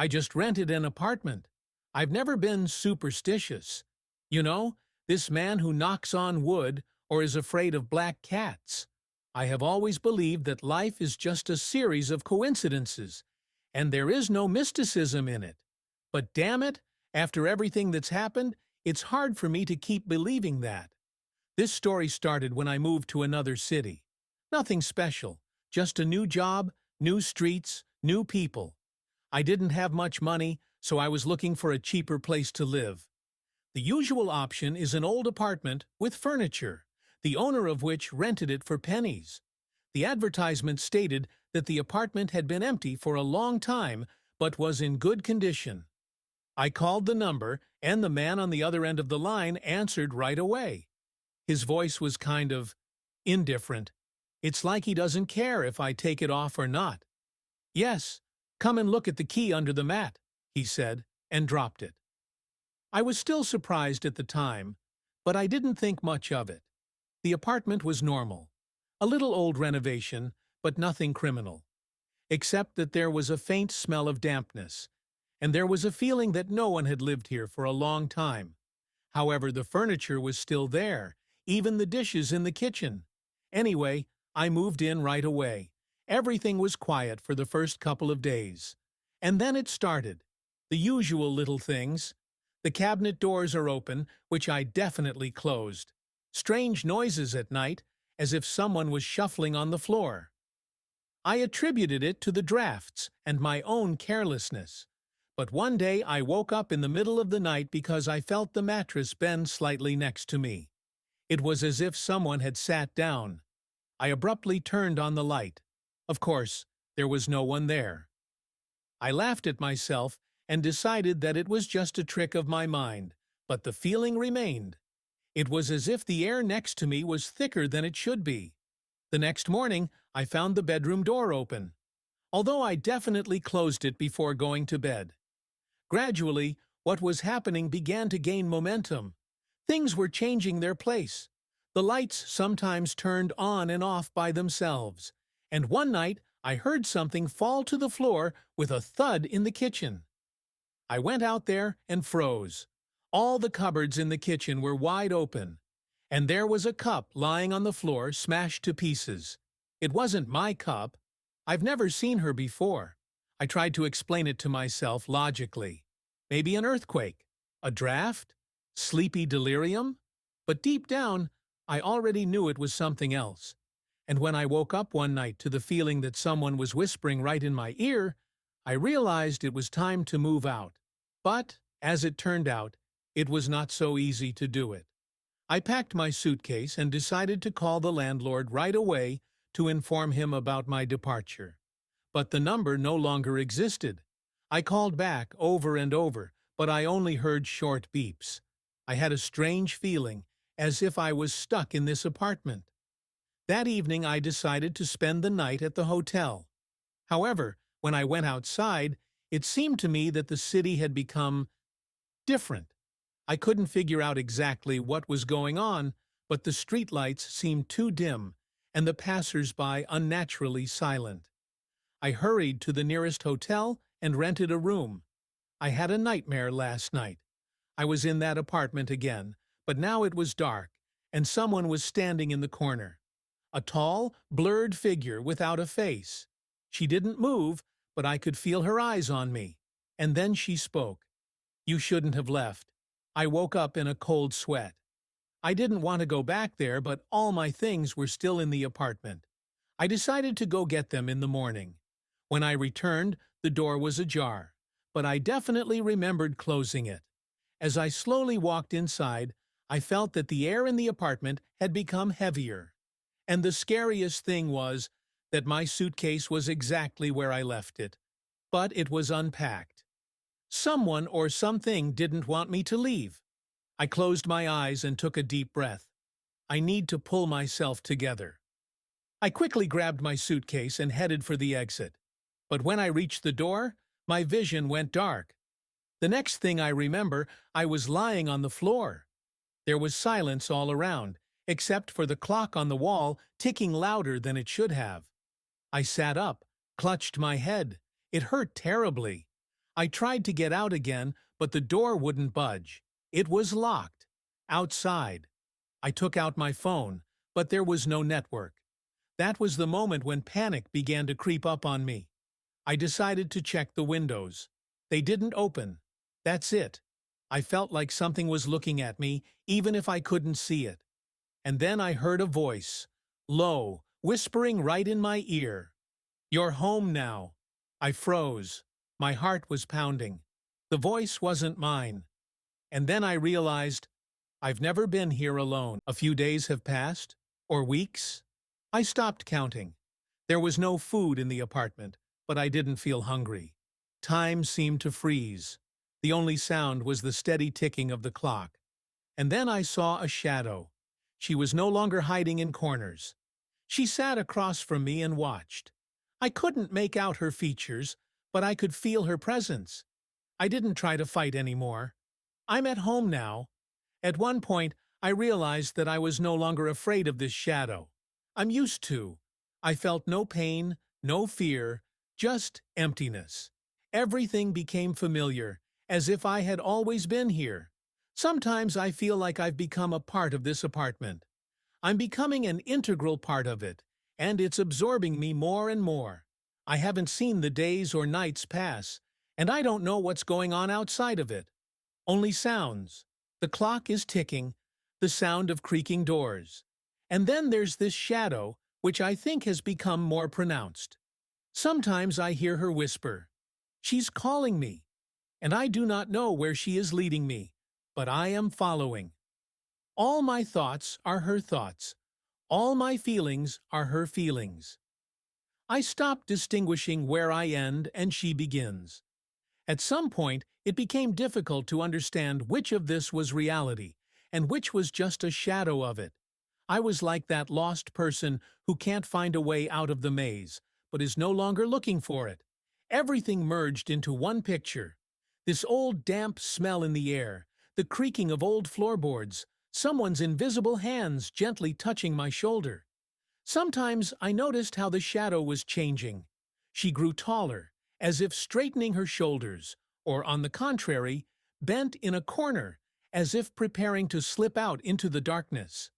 I just rented an apartment. I've never been superstitious. You know, this man who knocks on wood or is afraid of black cats. I have always believed that life is just a series of coincidences, and there is no mysticism in it. But damn it, after everything that's happened, it's hard for me to keep believing that. This story started when I moved to another city. Nothing special, just a new job, new streets, new people. I didn't have much money, so I was looking for a cheaper place to live. The usual option is an old apartment with furniture, the owner of which rented it for pennies. The advertisement stated that the apartment had been empty for a long time but was in good condition. I called the number, and the man on the other end of the line answered right away. His voice was kind of indifferent. It's like he doesn't care if I take it off or not. "Yes, come and look at the key under the mat," he said, and dropped it. I was still surprised at the time, but I didn't think much of it. The apartment was normal. A little old renovation, but nothing criminal. Except that there was a faint smell of dampness, and there was a feeling that no one had lived here for a long time. However, the furniture was still there, even the dishes in the kitchen. Anyway, I moved in right away. Everything was quiet for the first couple of days. And then it started. The usual little things. The cabinet doors are open, which I definitely closed. Strange noises at night, as if someone was shuffling on the floor. I attributed it to the drafts and my own carelessness. But one day I woke up in the middle of the night because I felt the mattress bend slightly next to me. It was as if someone had sat down. I abruptly turned on the light. Of course, there was no one there. I laughed at myself and decided that it was just a trick of my mind, but the feeling remained. It was as if the air next to me was thicker than it should be. The next morning, I found the bedroom door open, although I definitely closed it before going to bed. Gradually, what was happening began to gain momentum. Things were changing their place. The lights sometimes turned on and off by themselves, and one night I heard something fall to the floor with a thud in the kitchen. I went out there and froze. All the cupboards in the kitchen were wide open, and there was a cup lying on the floor smashed to pieces. It wasn't my cup. I've never seen her before. I tried to explain it to myself logically. Maybe an earthquake, a draft, sleepy delirium? But deep down, I already knew it was something else. And when I woke up one night to the feeling that someone was whispering right in my ear, I realized it was time to move out. But, as it turned out, it was not so easy to do it. I packed my suitcase and decided to call the landlord right away to inform him about my departure. But the number no longer existed. I called back over and over, but I only heard short beeps. I had a strange feeling, as if I was stuck in this apartment. That evening I decided to spend the night at the hotel. However, when I went outside, it seemed to me that the city had become different. I couldn't figure out exactly what was going on, but the streetlights seemed too dim, and the passers-by unnaturally silent. I hurried to the nearest hotel and rented a room. I had a nightmare last night. I was in that apartment again, but now it was dark, and someone was standing in the corner. A tall, blurred figure without a face. She didn't move, but I could feel her eyes on me. And then she spoke. "You shouldn't have left." I woke up in a cold sweat. I didn't want to go back there, but all my things were still in the apartment. I decided to go get them in the morning. When I returned, the door was ajar, but I definitely remembered closing it. As I slowly walked inside, I felt that the air in the apartment had become heavier. And the scariest thing was that my suitcase was exactly where I left it, but it was unpacked. Someone or something didn't want me to leave. I closed my eyes and took a deep breath. I need to pull myself together. I quickly grabbed my suitcase and headed for the exit. But when I reached the door, my vision went dark. The next thing I remember, I was lying on the floor. There was silence all around, except for the clock on the wall ticking louder than it should have. I sat up, clutched my head. It hurt terribly. I tried to get out again, but the door wouldn't budge. It was locked. Outside. I took out my phone, but there was no network. That was the moment when panic began to creep up on me. I decided to check the windows. They didn't open. That's it. I felt like something was looking at me, even if I couldn't see it. And then I heard a voice, low, whispering right in my ear. "You're home now." I froze. My heart was pounding. The voice wasn't mine. And then I realized, I've never been here alone. A few days have passed, or weeks. I stopped counting. There was no food in the apartment, but I didn't feel hungry. Time seemed to freeze. The only sound was the steady ticking of the clock. And then I saw a shadow. She was no longer hiding in corners. She sat across from me and watched. I couldn't make out her features, but I could feel her presence. I didn't try to fight anymore. I'm at home now. At one point, I realized that I was no longer afraid of this shadow. I'm used to. I felt no pain, no fear, just emptiness. Everything became familiar, as if I had always been here. Sometimes I feel like I've become a part of this apartment. I'm becoming an integral part of it, and it's absorbing me more and more. I haven't seen the days or nights pass, and I don't know what's going on outside of it. Only sounds. The clock is ticking, the sound of creaking doors. And then there's this shadow, which I think has become more pronounced. Sometimes I hear her whisper, "She's calling me," and I do not know where she is leading me, but I am following. All my thoughts are her thoughts. All my feelings are her feelings. I stop distinguishing where I end and she begins. At some point, it became difficult to understand which of this was reality and which was just a shadow of it. I was like that lost person who can't find a way out of the maze, but is no longer looking for it. Everything merged into one picture. This old damp smell in the air, the creaking of old floorboards, someone's invisible hands gently touching my shoulder. Sometimes I noticed how the shadow was changing. She grew taller, as if straightening her shoulders, or on the contrary, bent in a corner, as if preparing to slip out into the darkness.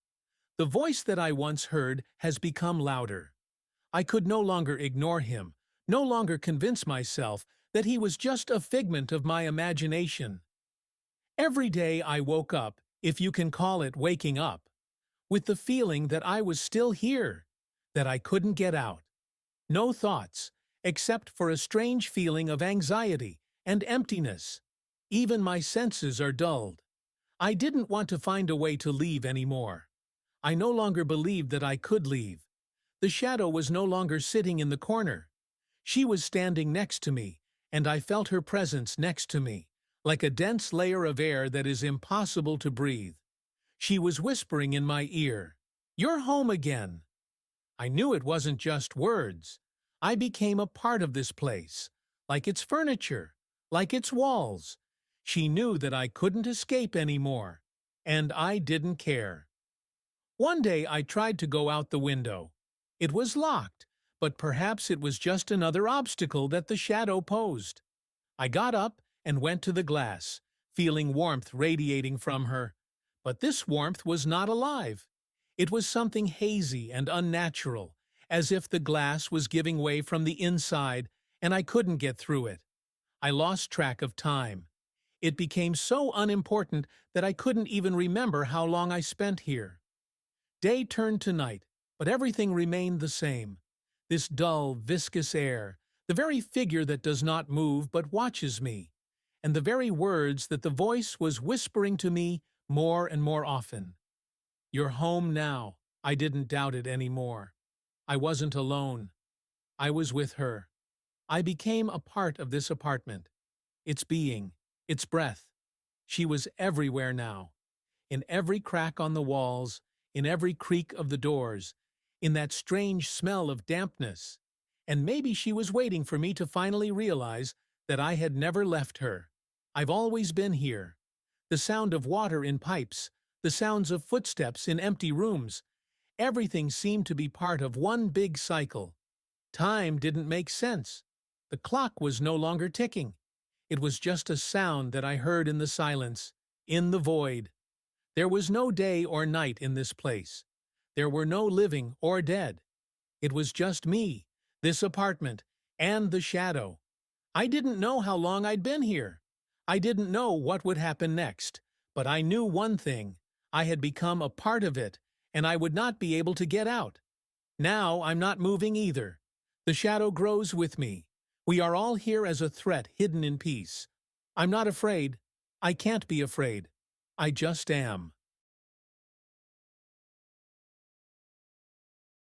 The voice that I once heard has become louder. I could no longer ignore him, no longer convince myself that he was just a figment of my imagination. Every day I woke up, if you can call it waking up, with the feeling that I was still here, that I couldn't get out. No thoughts, except for a strange feeling of anxiety and emptiness. Even my senses are dulled. I didn't want to find a way to leave anymore. I no longer believed that I could leave. The shadow was no longer sitting in the corner. She was standing next to me, and I felt her presence next to me, like a dense layer of air that is impossible to breathe. She was whispering in my ear, "You're home again." I knew it wasn't just words. I became a part of this place, like its furniture, like its walls. She knew that I couldn't escape anymore, and I didn't care. One day I tried to go out the window. It was locked, but perhaps it was just another obstacle that the shadow posed. I got up and went to the glass, feeling warmth radiating from her. But this warmth was not alive. It was something hazy and unnatural, as if the glass was giving way from the inside and I couldn't get through it. I lost track of time. It became so unimportant that I couldn't even remember how long I spent here. Day turned to night, but everything remained the same. This dull, viscous air, the very figure that does not move but watches me, and the very words that the voice was whispering to me more and more often. "You're home now." I didn't doubt it anymore. I wasn't alone. I was with her. I became a part of this apartment. Its being, its breath. She was everywhere now. In every crack on the walls, in every creak of the doors, in that strange smell of dampness. And maybe she was waiting for me to finally realize that I had never left her. I've always been here. The sound of water in pipes, the sounds of footsteps in empty rooms. Everything seemed to be part of one big cycle. Time didn't make sense. The clock was no longer ticking. It was just a sound that I heard in the silence, in the void. There was no day or night in this place. There were no living or dead. It was just me, this apartment, and the shadow. I didn't know how long I'd been here. I didn't know what would happen next, but I knew one thing. I had become a part of it, and I would not be able to get out. Now I'm not moving either. The shadow grows with me. We are all here as a threat hidden in peace. I'm not afraid. I can't be afraid. I just am.